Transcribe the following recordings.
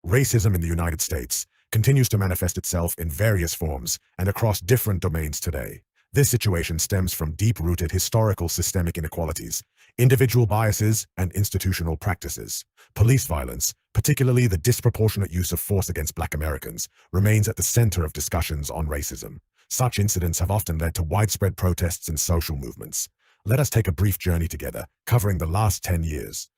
Racism in the United States continues to manifest itself in various forms and across different domains today. This situation stems from deep-rooted historical systemic inequalities, individual biases, and institutional practices. Police violence, particularly the disproportionate use of force against Black Americans, remains at the center of discussions on racism. Such incidents have often led to widespread protests and social movements. Let us take a brief journey together, covering the last 10 years.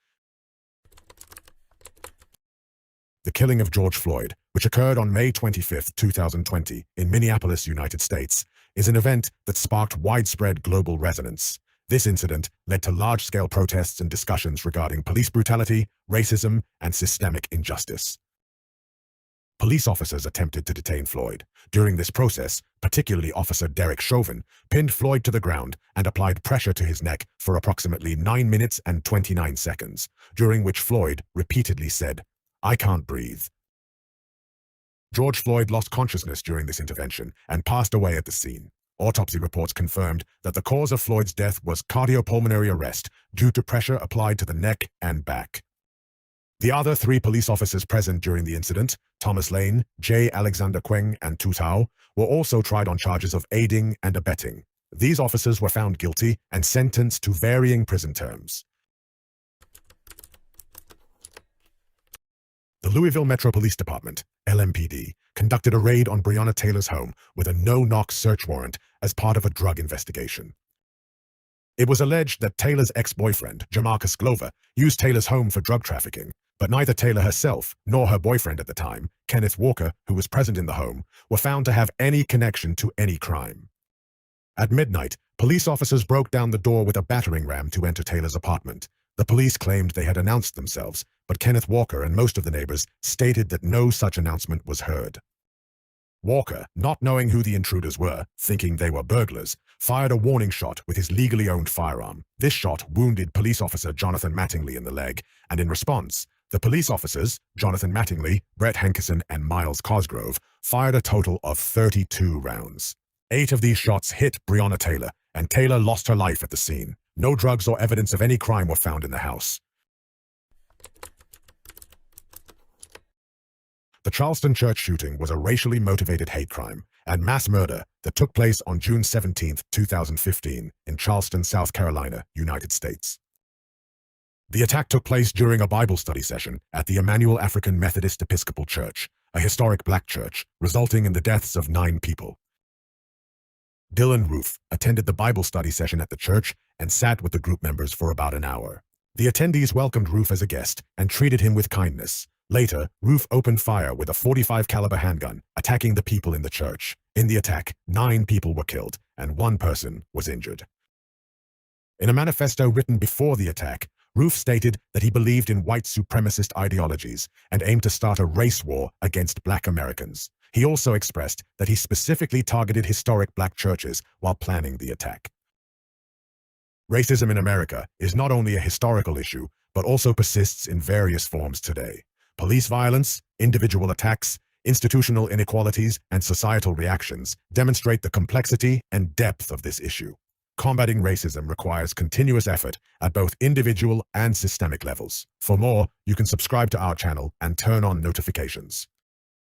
The killing of George Floyd, which occurred on May 25, 2020, in Minneapolis, United States, is an event that sparked widespread global resonance. This incident led to large-scale protests and discussions regarding police brutality, racism, and systemic injustice. Police officers attempted to detain Floyd. During this process, particularly Officer Derek Chauvin pinned Floyd to the ground and applied pressure to his neck for approximately 9 minutes and 29 seconds, during which Floyd repeatedly said, "I can't breathe." George Floyd lost consciousness during this intervention and passed away at the scene. Autopsy reports confirmed that the cause of Floyd's death was cardiopulmonary arrest due to pressure applied to the neck and back. The other 3 police officers present during the incident, Thomas Lane, J. Alexander Kueng, and Tou Thao, were also tried on charges of aiding and abetting. These officers were found guilty and sentenced to varying prison terms. The Louisville Metro Police Department, LMPD, conducted a raid on Breonna Taylor's home with a no-knock search warrant as part of a drug investigation. It was alleged that Taylor's ex-boyfriend, Jamarcus Glover, used Taylor's home for drug trafficking, but neither Taylor herself nor her boyfriend at the time, Kenneth Walker, who was present in the home, were found to have any connection to any crime. At midnight, police officers broke down the door with a battering ram to enter Taylor's apartment. The police claimed they had announced themselves, but Kenneth Walker and most of the neighbors stated that no such announcement was heard. Walker, not knowing who the intruders were, thinking they were burglars, fired a warning shot with his legally owned firearm. This shot wounded police officer Jonathan Mattingly in the leg, and in response, the police officers, Jonathan Mattingly, Brett Hankerson, and Miles Cosgrove, fired a total of 32 rounds. 8 of these shots hit Breonna Taylor, and Taylor lost her life at the scene. No drugs or evidence of any crime were found in the house. The Charleston church shooting was a racially motivated hate crime and mass murder that took place on June 17, 2015, in Charleston, South Carolina, United States. The attack took place during a Bible study session at the Emmanuel African Methodist Episcopal Church, a historic Black church, resulting in the deaths of 9 people. Dylan Roof attended the Bible study session at the church and sat with the group members for about an hour. The attendees welcomed Roof as a guest and treated him with kindness. Later, Roof opened fire with a .45 caliber handgun, attacking the people in the church. In the attack, 9 people were killed and 1 person was injured. In a manifesto written before the attack, Roof stated that he believed in white supremacist ideologies and aimed to start a race war against Black Americans. He also expressed that he specifically targeted historic Black churches while planning the attack. Racism in America is not only a historical issue, but also persists in various forms today. Police violence, individual attacks, institutional inequalities, and societal reactions demonstrate the complexity and depth of this issue. Combating racism requires continuous effort at both individual and systemic levels. For more, you can subscribe to our channel and turn on notifications.